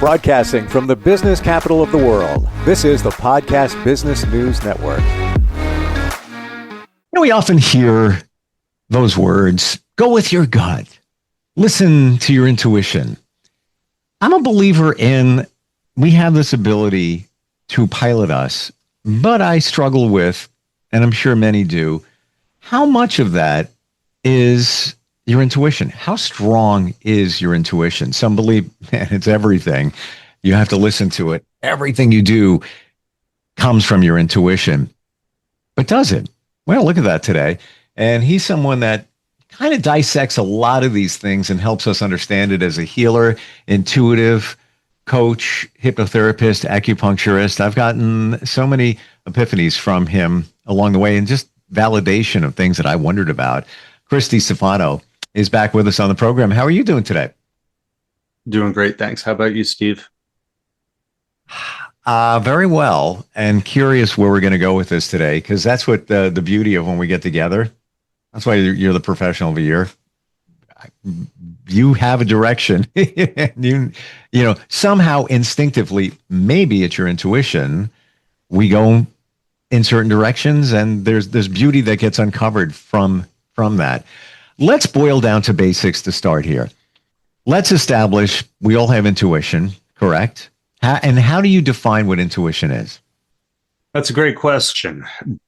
Broadcasting from the business capital of the world, this is the Podcast Business News Network. We often hear those words, go with your gut, listen to your intuition. I'm a believer in we have this ability to pilot us, but I struggle with, and I'm sure many do, how much of that is your intuition? How strong is your intuition? Some believe, man, it's everything. You have to listen to it. Everything you do comes from your intuition. But does it? Well, look at that today. And he's someone that kind of dissects a lot of these things and helps us understand it as a healer, intuitive coach, hypnotherapist, acupuncturist. I've gotten so many epiphanies from him along the way and just validation of things that I wondered about. Distefano is back with us on the program. How are you doing today? Doing great, thanks. How about you, Steve? Very well, and curious where we're going to go with this today, because that's what the beauty of when we get together. That's why you're the professional of the year. You have a direction. you know, somehow instinctively, maybe it's your intuition. We go in certain directions, and there's beauty that gets uncovered from that. Let's boil down to basics to start here. Let's establish we all have intuition, correct? And how do you define what intuition is? That's a great question.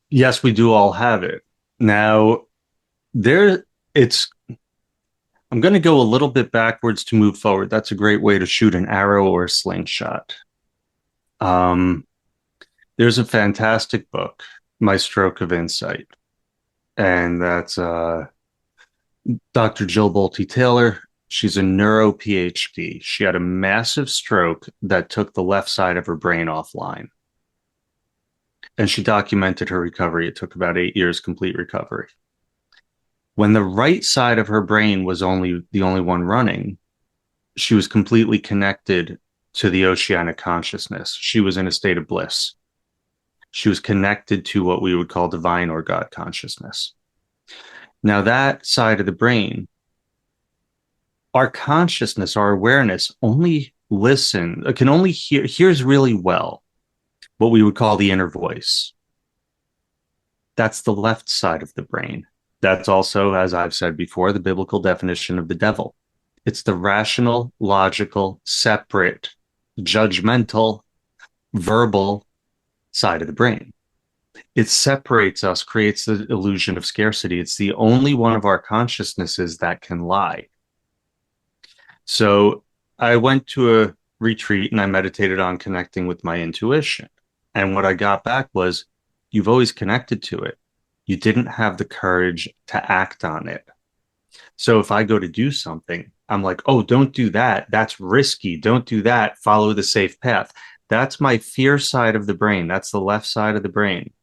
Yes, we do all have it. Now, I'm going to go a little bit backwards to move forward. That's a great way to shoot an arrow or a slingshot. There's a fantastic book, My Stroke of Insight. And that's Dr. Jill Bolte Taylor. She's a neuro PhD. She had a massive stroke that took the left side of her brain offline. And she documented her recovery. It took about 8 years complete recovery. When the right side of her brain was the only one running, she was completely connected to the oceanic consciousness. She was in a state of bliss. She was connected to what we would call divine or God consciousness. Now that side of the brain, our consciousness, our awareness can only hears really well what we would call the inner voice. That's the left side of the brain. That's also, as I've said before, the biblical definition of the devil. It's the rational, logical, separate, judgmental, verbal side of the brain. It separates us, creates the illusion of scarcity. It's the only one of our consciousnesses that can lie. So I went to a retreat and I meditated on connecting with my intuition. And what I got back was, you've always connected to it. You didn't have the courage to act on it. So if I go to do something, I'm like, oh, don't do that. That's risky. Don't do that. Follow the safe path. That's my fear side of the brain. That's the left side of the brain,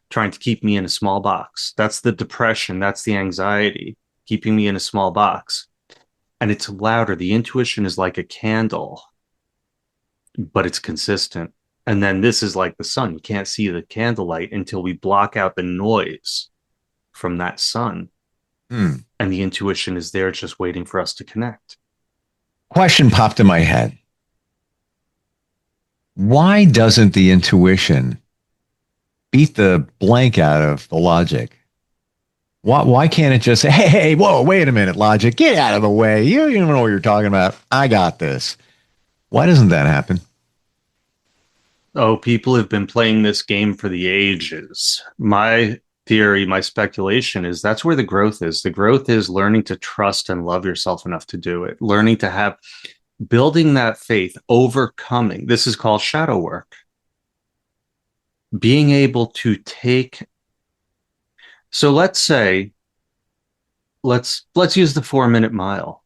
trying to keep me in a small box. That's the depression. That's the anxiety, keeping me in a small box. And it's louder. The intuition is like a candle, but it's consistent. And then this is like the sun. You can't see the candlelight until we block out the noise from that sun. And the intuition is there just waiting for us to connect. Question popped in my head. Why doesn't the intuition beat the blank out of the logic? Why can't it just say, hey, whoa, wait a minute, logic, get out of the way. You don't even know what you're talking about. I got this. Why doesn't that happen? Oh, people have been playing this game for the ages. My theory, my speculation is that's where the growth is. The growth is learning to trust and love yourself enough to do it. Learning to building that faith, overcoming. This is called shadow work. Being able to take. So let's say, let's use the 4-minute mile.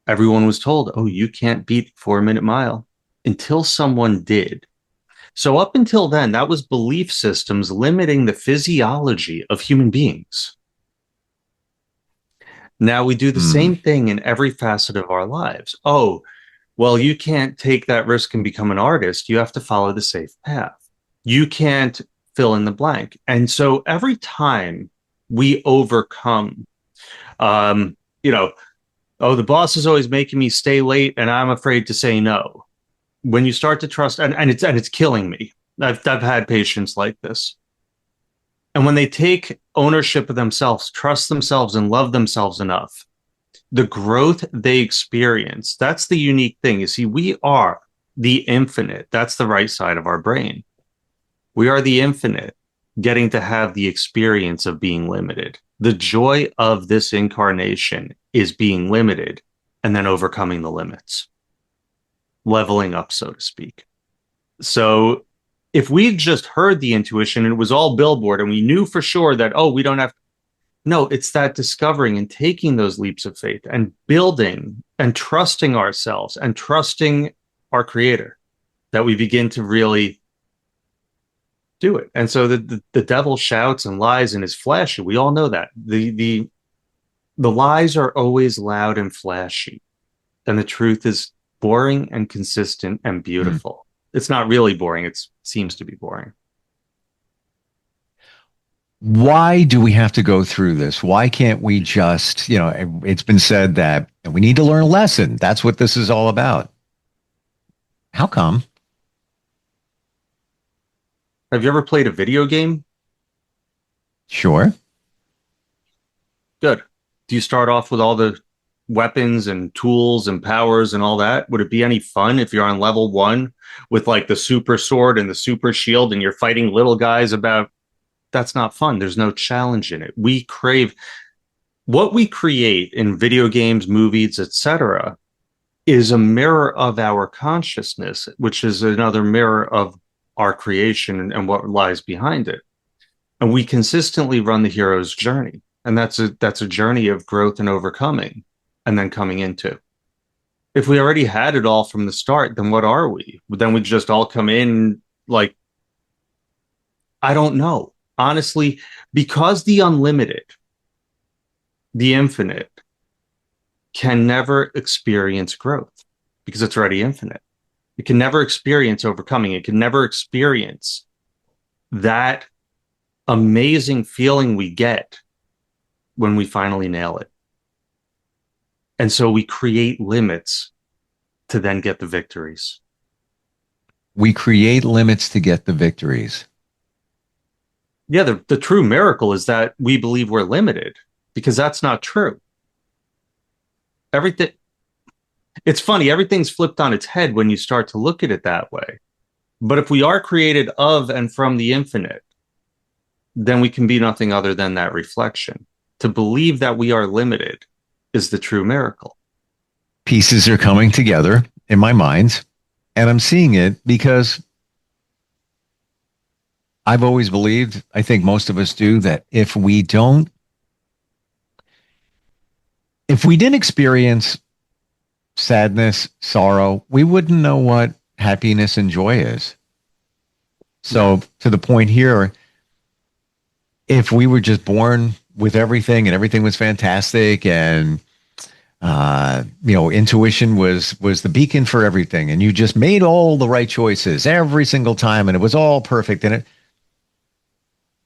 Everyone was told, oh, you can't beat 4-minute mile until someone did. So up until then, that was belief systems limiting the physiology of human beings. Now we do the same thing in every facet of our lives. Oh, well, you can't take that risk and become an artist. You have to follow the safe path. You can't fill in the blank. And so every time we overcome, oh, the boss is always making me stay late and I'm afraid to say no. when you start to trust, and it's killing me. I've had patients like this. And when they take ownership of themselves, trust themselves, and love themselves enough, the growth they experience, that's the unique thing. You see, we are the infinite. That's the right side of our brain. We are the infinite, getting to have the experience of being limited. The joy of this incarnation is being limited and then overcoming the limits, leveling up, so to speak. So if we just heard the intuition and it was all billboard and we knew for sure that, oh, we don't have, no, it's that discovering and taking those leaps of faith and building and trusting ourselves and trusting our creator that we begin to really do it. And so the devil shouts and lies and is flashy. We all know that. The lies are always loud and flashy, and the truth is boring and consistent and beautiful. It's not really boring. It seems to be boring. Why do we have to go through this? Why can't we just, it's been said that we need to learn a lesson. That's what this is all about. How come? Have you ever played a video game? Sure. Good. Do you start off with all the weapons and tools and powers and all that? Would it be any fun if you're on level 1 with like the super sword and the super shield and you're fighting little guys about? That's not fun. There's no challenge in it. We crave what we create in video games, movies, etc. is a mirror of our consciousness, which is another mirror of our creation and what lies behind it. And we consistently run the hero's journey. And that's a journey of growth and overcoming and then coming into. If we already had it all from the start, then what are we? Then we just all come in like, I don't know. Honestly, because the unlimited, the infinite, can never experience growth because it's already infinite. It can never experience overcoming. It can never experience that amazing feeling we get when we finally nail it. And so we create limits to then get the victories. We create limits to get the victories. Yeah, the true miracle is that we believe we're limited, because that's not true. It's funny, everything's flipped on its head when you start to look at it that way. But if we are created of and from the infinite, then we can be nothing other than that reflection. To believe that we are limited is the true miracle. Pieces are coming together in my mind, and I'm seeing it because I've always believed, I think most of us do, that if we didn't experience sadness, sorrow, we wouldn't know what happiness and joy is. So to the point here, if we were just born with everything and everything was fantastic and intuition was the beacon for everything, and you just made all the right choices every single time and it was all perfect, and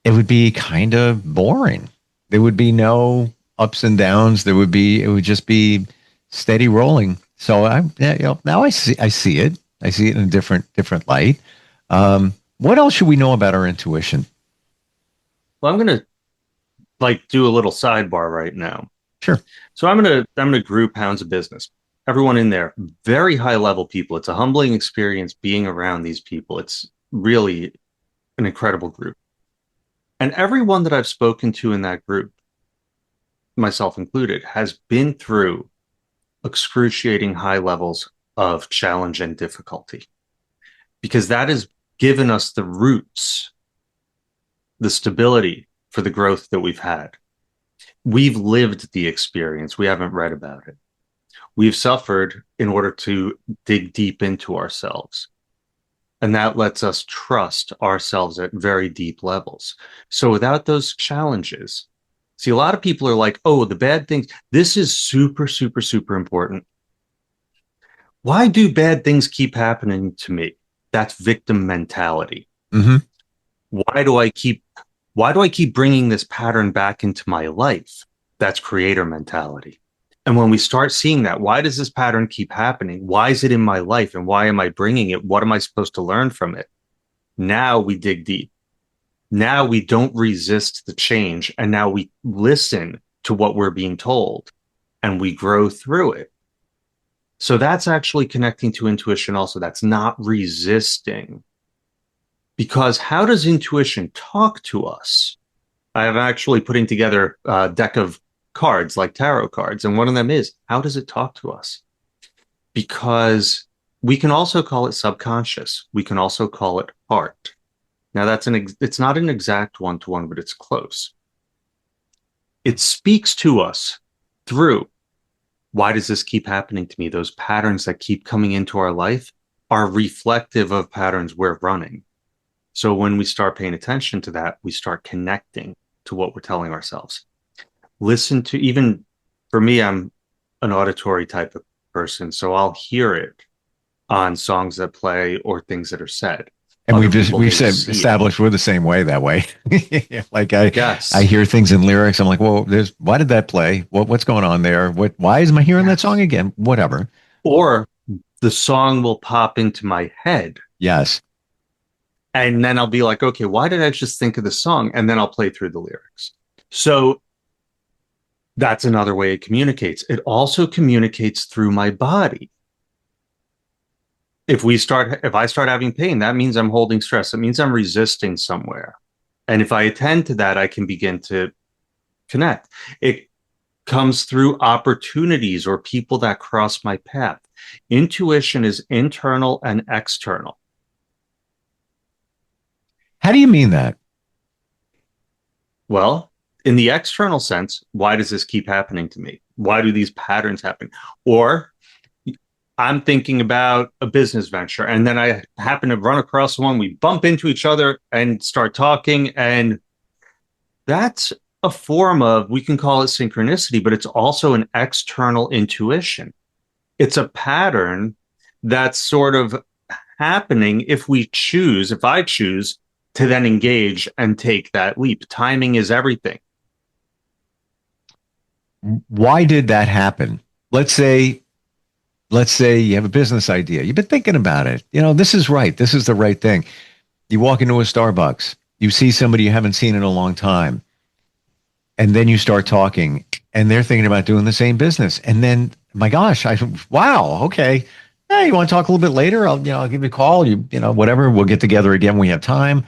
it would be kind of boring. There would be no ups and downs. It would just be steady rolling. So now I see it. I see it in a different light. What else should we know about our intuition? Well, I'm going to do a little sidebar right now. Sure. So I'm going to group Hounds of Business. Everyone in there, very high level people. It's a humbling experience being around these people. It's really an incredible group. And everyone that I've spoken to in that group, myself included, has been through excruciating high levels of challenge and difficulty, because that has given us the roots, the stability for the growth that we've had. We've lived the experience. We haven't read about it. We've suffered in order to dig deep into ourselves. And that lets us trust ourselves at very deep levels. So without those challenges, see, a lot of people are like, oh, the bad things, this is super, super, super important. Why do bad things keep happening to me? That's victim mentality. Mm-hmm. Why do I keep bringing this pattern back into my life? That's creator mentality. And when we start seeing that, why does this pattern keep happening? Why is it in my life? And why am I bringing it? What am I supposed to learn from it? Now we dig deep. Now we don't resist the change. And now we listen to what we're being told and we grow through it. So that's actually connecting to intuition also. That's not resisting. Because how does intuition talk to us? I am actually putting together a deck of cards like tarot cards. And one of them is, how does it talk to us? Because we can also call it subconscious. We can also call it heart. Now it's not an exact one-to-one, but it's close. It speaks to us through, why does this keep happening to me? Those patterns that keep coming into our life are reflective of patterns we're running. So when we start paying attention to that, we start connecting to what we're telling ourselves. Listen to, even for me, I'm an auditory type of person, so I'll hear it on songs that play or things that are said. And we've established we're the same way that way. Like yes. I hear things in lyrics. I'm like, well, why did that play? What's going on there? Why am I hearing that song again? Whatever. Or the song will pop into my head. Yes. And then I'll be like, okay, why did I just think of the song? And then I'll play through the lyrics. So that's another way it communicates. It also communicates through my body. If I start having pain, that means I'm holding stress. It means I'm resisting somewhere. And if I attend to that, I can begin to connect. It comes through opportunities or people that cross my path. Intuition is internal and external. How do you mean that? Well, in the external sense, why does this keep happening to me? Why do these patterns happen? Or I'm thinking about a business venture, and then I happen to run across one. We bump into each other and start talking. And that's a form of, we can call it synchronicity, but it's also an external intuition. It's a pattern that's sort of happening if I choose to then engage and take that leap. Timing is everything. Why did that happen? Let's say you have a business idea. You've been thinking about it. This is right. This is the right thing. You walk into a Starbucks. You see somebody you haven't seen in a long time. And then you start talking and they're thinking about doing the same business. And then, my gosh, wow, okay. Hey, you want to talk a little bit later? I'll give you a call. Whatever. We'll get together again when we have time.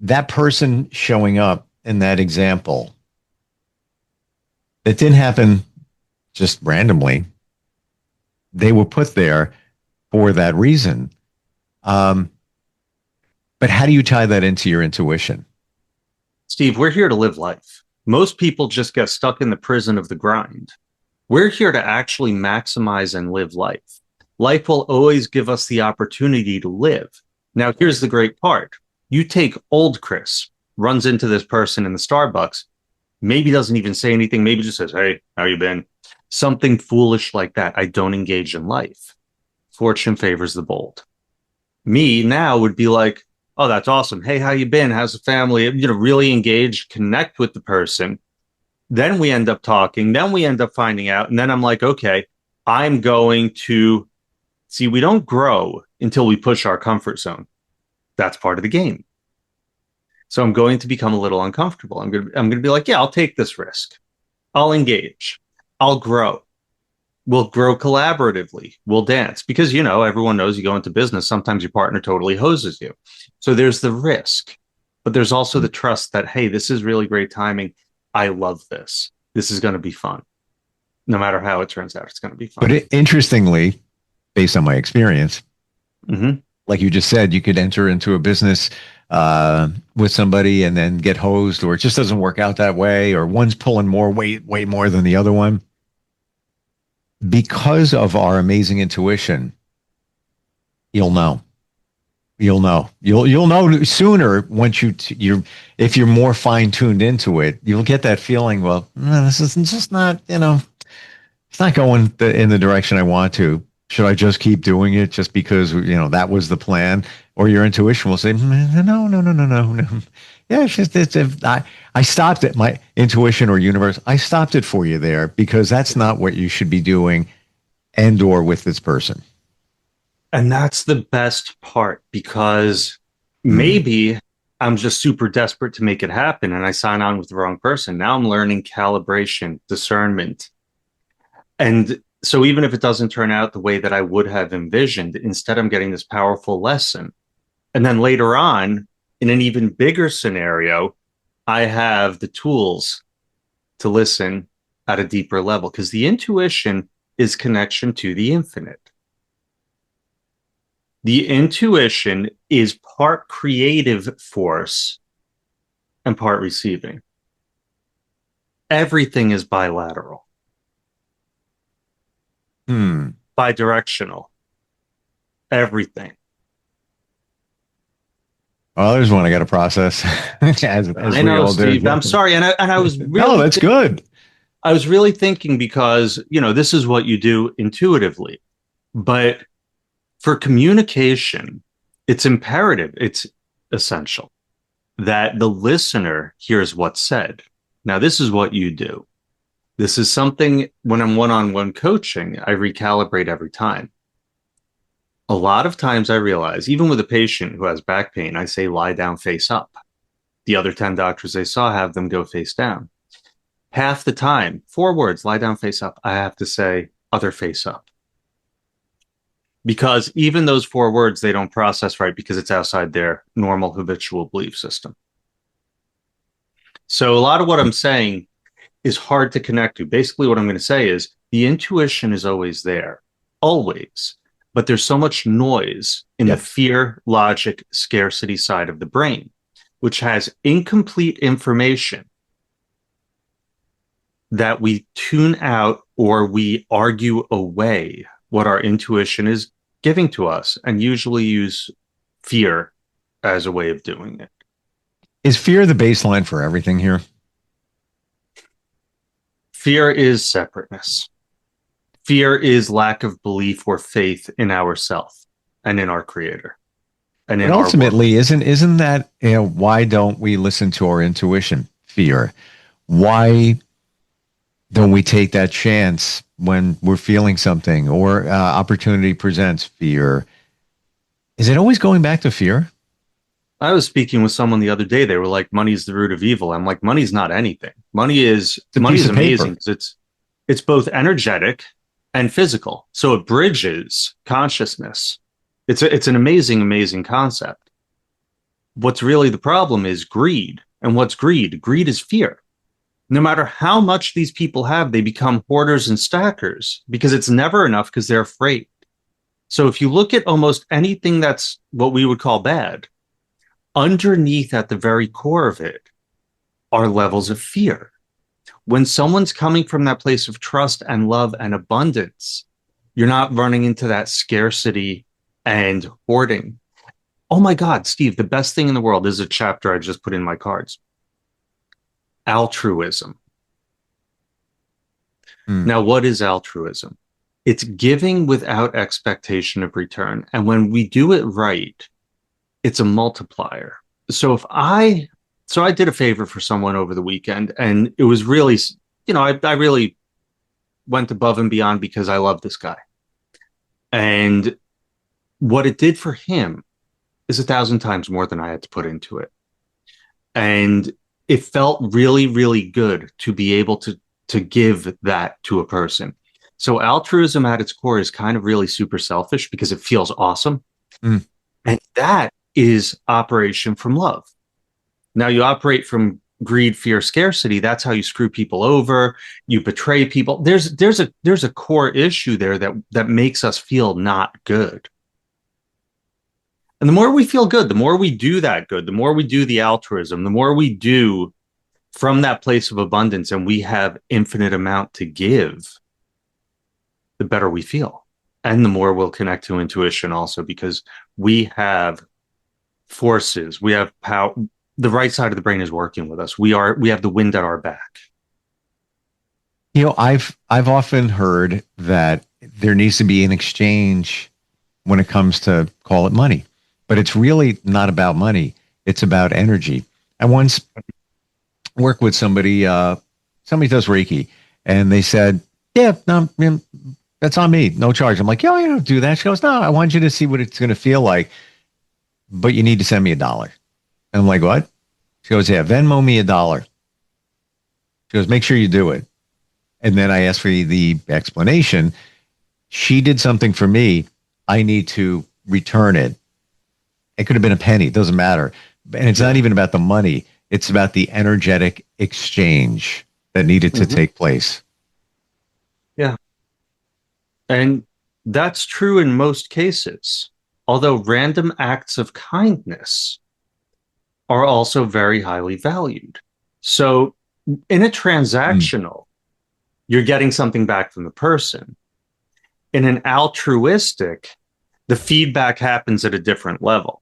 That person showing up in that example, it didn't happen just randomly. They were put there for that reason. But how do you tie that into your intuition? Steve, we're here to live life. Most people just get stuck in the prison of the grind. We're here to actually maximize and live life. Life will always give us the opportunity to live. Now, here's the great part. You take old Chris, runs into this person in the Starbucks, maybe doesn't even say anything, maybe just says, hey, how you been? Something foolish like that. I don't engage in life. Fortune favors the bold. Me now would be like, oh, that's awesome. Hey, how you been? How's the family? Really engage, connect with the person. Then we end up talking. Then we end up finding out. And then I'm like, okay, I'm going to see, we don't grow until we push our comfort zone. That's part of the game. So I'm going to become a little uncomfortable. I'm going to be like, yeah, I'll take this risk. I'll engage. I'll grow. We'll grow collaboratively. We'll dance because, everyone knows you go into business. Sometimes your partner totally hoses you. So there's the risk, but there's also the trust that, hey, this is really great timing. I love this. This is going to be fun. No matter how it turns out, it's going to be fun. But interestingly, based on my experience, like you just said, you could enter into a business with somebody and then get hosed, or it just doesn't work out that way, or one's pulling more weight, way more than the other one. Because of our amazing intuition, you'll know. You'll know sooner once if you're more fine-tuned into it, you'll get that feeling, well, this is just not, it's not going in the direction I want to. Should I just keep doing it just because, that was the plan? Or your intuition will say, no. Yeah, it's just, I stopped at my intuition or universe. I stopped it for you there because that's not what you should be doing and or with this person. And that's the best part because Hmm. maybe I'm just super desperate to make it happen and I sign on with the wrong person. Now I'm learning calibration, discernment. And so even if it doesn't turn out the way that I would have envisioned, instead I'm getting this powerful lesson. And then later on, in an even bigger scenario, I have the tools to listen at a deeper level because the intuition is connection to the infinite. The intuition is part creative force and part receiving. Everything is bilateral, Hmm. bidirectional, everything. Well, there's one I got to process, as I we know, all do. Steve. I'm sorry, and I was No, really that's good. I was really thinking because this is what you do intuitively, but for communication, it's imperative, it's essential that the listener hears what's said. Now, this is what you do. This is something when I'm one-on-one coaching, I recalibrate every time. A lot of times I realize, even with a patient who has back pain, I say, lie down, face up. The other 10 doctors they saw have them go face down. Half the time, 4 words, lie down, face up, I have to say, other face up. Because even those 4 words, they don't process right because it's outside their normal habitual belief system. So a lot of what I'm saying is hard to connect to. Basically, what I'm going to say is the intuition is always there, always. But there's so much noise in the Yep. fear, logic, scarcity side of the brain, which has incomplete information that we tune out or we argue away what our intuition is giving to us and usually use fear as a way of doing it. Is fear the baseline for everything here? Fear is separateness. Fear is lack of belief or faith in ourself and in our creator and But in our world. ultimately, isn't that, why don't we listen to our intuition? Fear. Why don't we take that chance when we're feeling something or opportunity presents? Fear. Is it always going back to fear? I was speaking with someone the other day. They were like, "Money's the root of evil." I'm like, "Money's not anything. Money is It's a piece of amazing paper. because it's both energetic and physical. So it bridges consciousness. It's an amazing concept. What's really the problem is greed. And what's greed? Greed is fear. No matter how much these people have, they become hoarders and stackers because it's never enough because they're afraid. So if you look at almost anything that's what we would call bad, underneath at the very core of it are levels of fear. When someone's coming from that place of trust and love and abundance, you're not running into that scarcity and hoarding. Oh my God, Steve, the best thing in the world is a chapter I just put in my cards. Altruism. Hmm. Now, what is altruism? It's giving without expectation of return. And when we do it right, it's a multiplier. So I did a favor for someone over the weekend, and it was really, I really went above and beyond because I love this guy. And what it did for him is 1,000 times more than I had to put into it. And it felt really, really good to be able to give that to a person. So altruism at its core is kind of really super selfish because it feels awesome. Mm. And that is operation from love. Now you operate from greed, fear, scarcity. That's how you screw people over. You betray people. There's a core issue there that makes us feel not good. And the more we feel good, the more we do that good, the more we do the altruism, the more we do from that place of abundance and we have infinite amount to give, the better we feel. And the more we'll connect to intuition also because we have forces, we have power. The right side of the brain is working with us. We have the wind at our back. I've often heard that there needs to be an exchange when it comes to, call it, money, but it's really not about money. It's about energy. I once worked with somebody, somebody does Reiki, and they said, yeah, no, that's on me, no charge. I'm like, yeah, I don't do that. She goes, no, I want you to see what it's going to feel like, but you need to send me $1. And I'm like, what? She goes, yeah, Venmo me $1. She goes, make sure you do it. And then I asked for the explanation. She did something for me. I need to return it. It could have been a penny. It doesn't matter. And it's not even about the money. It's about the energetic exchange that needed to take place. Yeah. And that's true in most cases. Although random acts of kindness are also very highly valued. So in a transactional, you're getting something back from the person. In an altruistic, the feedback happens at a different level.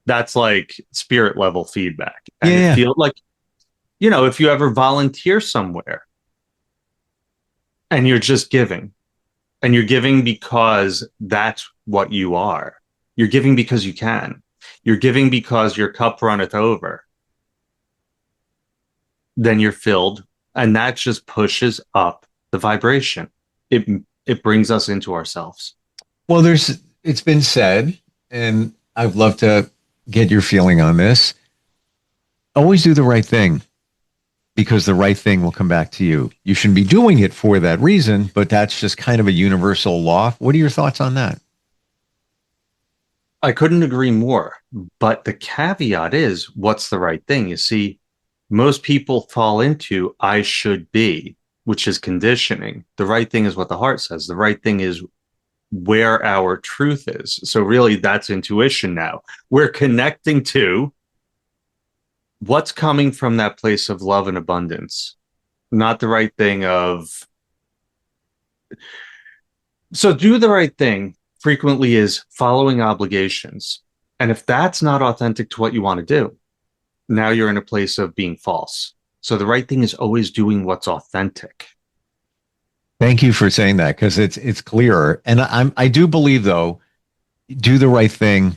That's like spirit level feedback. And it feels like, you know, if you ever volunteer somewhere and you're just giving, and you're giving because that's what you are. You're giving because you can. You're giving because your cup runneth over. Then you're filled, and that just pushes up the vibration. It brings us into ourselves. Well, it's been said, and I'd love to get your feeling on this. Always do the right thing, because the right thing will come back to you. You shouldn't be doing it for that reason, but that's just kind of a universal law. What are your thoughts on that? I couldn't agree more. But the caveat is, what's the right thing? You see, most people fall into I should be, which is conditioning. The right thing is what the heart says. The right thing is where our truth is. So really, that's intuition now. We're connecting to what's coming from that place of love and abundance, not the right thing of. So do the right thing frequently is following obligations. And if that's not authentic to what you want to do, now you're in a place of being false. So the right thing is always doing what's authentic. Thank you for saying that, because it's clearer. And I do believe, though, do the right thing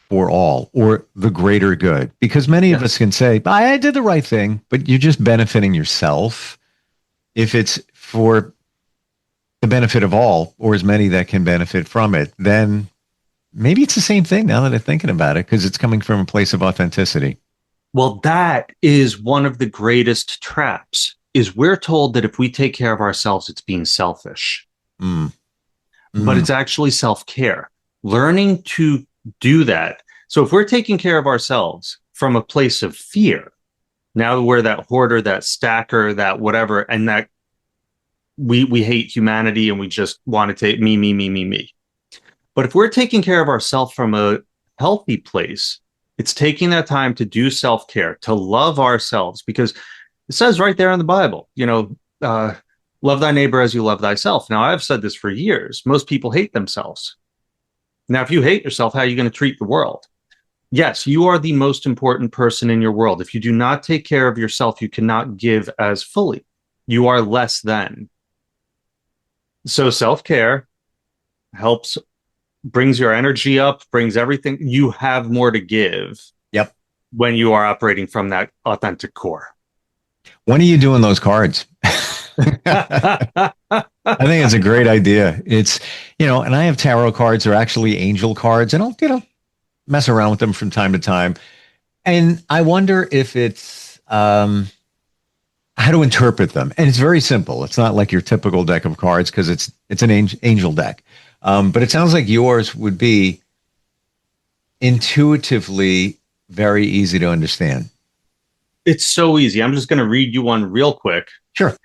for all, or the greater good, because many of us can say, I did the right thing, but you're just benefiting yourself. If it's for the benefit of all, or as many that can benefit from it, then maybe it's the same thing now that I'm thinking about it, because it's coming from a place of authenticity. Well, that is one of the greatest traps, is we're told that if we take care of ourselves, it's being selfish. But it's actually self-care. Learning to do that. So if we're taking care of ourselves from a place of fear, now we're that hoarder, that stacker, that whatever, and that we hate humanity and we just want to take me. But if we're taking care of ourselves from a healthy place, it's taking that time to do self-care, to love ourselves, because it says right there in the Bible, you know, love thy neighbor as you love thyself. Now, I've said this for years. Most people hate themselves. Now, if you hate yourself, how are you going to treat the world? Yes, you are the most important person in your world. If you do not take care of yourself, you cannot give as fully. You are less than. So self-care helps, brings your energy up, brings everything. You have more to give. Yep. When you are operating from that authentic core. When are you doing those cards? I think it's a great idea. It's, you know, and I have tarot cards. They're actually angel cards, and I'll, you know, mess around with them from time to time. And I wonder if it's how to interpret them. And it's very simple. It's not like your typical deck of cards, because it's an angel deck. But it sounds like yours would be intuitively very easy to understand. It's so easy. I'm just going to read you one real quick. Sure.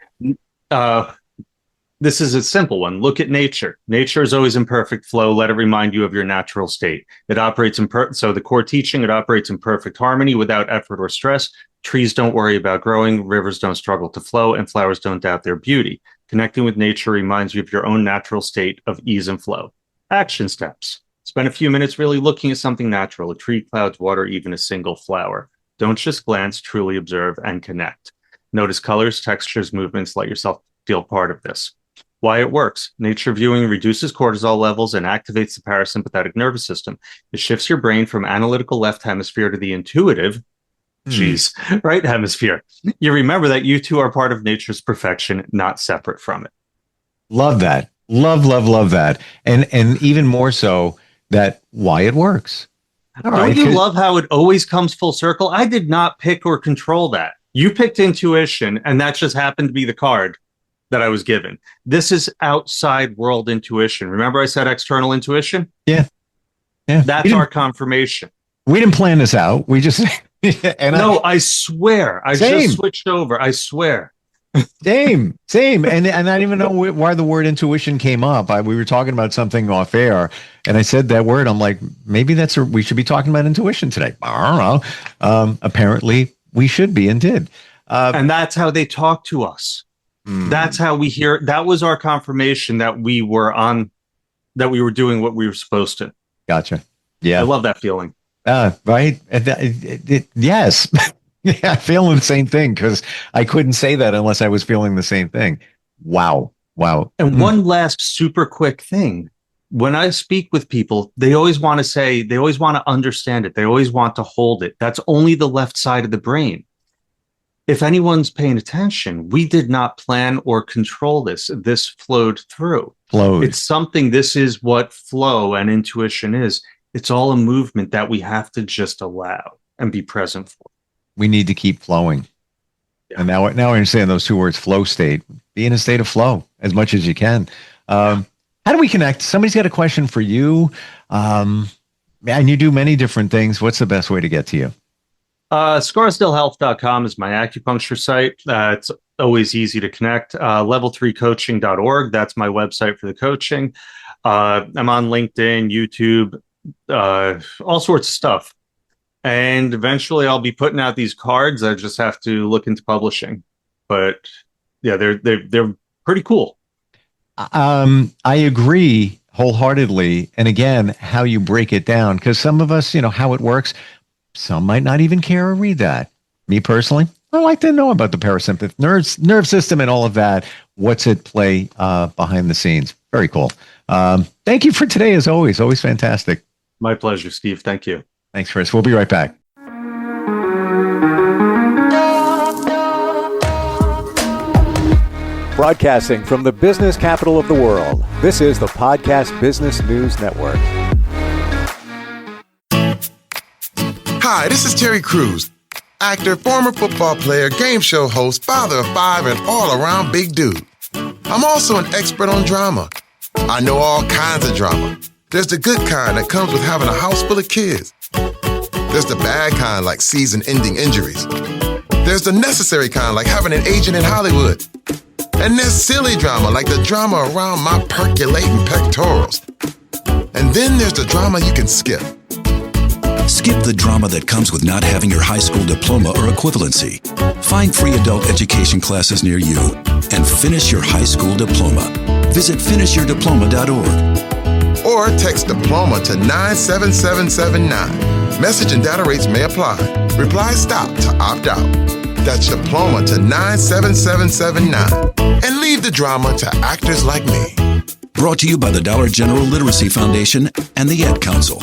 This is a simple one. Look at nature. Nature is always in perfect flow. Let it remind you of your natural state. It operates in so the core teaching, it operates in perfect harmony without effort or stress. Trees don't worry about growing. Rivers don't struggle to flow, and flowers don't doubt their beauty. Connecting with nature reminds you of your own natural state of ease and flow. Action steps. Spend a few minutes really looking at something natural, a tree, clouds, water, even a single flower. Don't just glance, truly observe and connect. Notice colors, textures, movements. Let yourself feel part of this. Why it works. Nature viewing reduces cortisol levels and activates the parasympathetic nervous system. It shifts your brain from analytical left hemisphere to the intuitive Geez, right hemisphere. You remember that you two are part of nature's perfection, not separate from it. Love that. Love that. And even more so that why it works. All Don't right, you love how it always comes full circle? I did not pick or control that. You picked intuition, and that just happened to be the card that I was given. This is outside world intuition. Remember I said external intuition? Yeah. That's our confirmation. We didn't plan this out. We just... I swear. I just switched over. I swear. Same. And I don't even know why the word intuition came up. We were talking about something off air, and I said that word. I'm like, maybe we should be talking about intuition today. I don't know. Apparently, we should be and did. And that's how they talk to us. That's how we hear. That was our confirmation that we were doing what we were supposed to. Gotcha. Yeah. I love that feeling. Right. Yes. Yeah, I'm feeling the same thing because I couldn't say that unless I was feeling the same thing. Wow. And one last super quick thing. When I speak with people, they always want to understand it. They always want to hold it. That's only the left side of the brain. If anyone's paying attention, we did not plan or control this. This flowed through. It's something, this is what flow and intuition is. It's all a movement that we have to just allow and be present for. We need to keep flowing. Yeah. And now I understand those two words, flow state. Be in a state of flow as much as you can. How do we connect? Somebody's got a question for you. And you do many different things. What's the best way to get to you? Scarsdalehealth.com is my acupuncture site. It's always easy to connect. Level3coaching.org. That's my website for the coaching. I'm on LinkedIn, YouTube, all sorts of stuff. And eventually I'll be putting out these cards. I just have to look into publishing. But yeah, they're pretty cool. I agree wholeheartedly. And again, how you break it down, because some of us, how it works, some might not even care or read that. Me personally, I like to know about the parasympathetic nerve system and all of that. What's at play behind the scenes. Very cool. Thank you for today, as always. Always fantastic. My pleasure, Steve. Thank you. Thanks, Chris. We'll be right back. Broadcasting from the business capital of the world, this is the Podcast Business News Network. Hi, this is Terry Crews, actor, former football player, game show host, father of 5, and all-around big dude. I'm also an expert on drama. I know all kinds of drama. There's the good kind that comes with having a house full of kids. There's the bad kind like season-ending injuries. There's the necessary kind like having an agent in Hollywood. And there's silly drama like the drama around my percolating pectorals. And then there's the drama you can skip. Skip the drama that comes with not having your high school diploma or equivalency. Find free adult education classes near you and finish your high school diploma. Visit finishyourdiploma.org. Or text diploma to 97779. Message and data rates may apply. Reply STOP to opt out. That's diploma to 97779. And leave the drama to actors like me. Brought to you by the Dollar General Literacy Foundation and the Ad Council.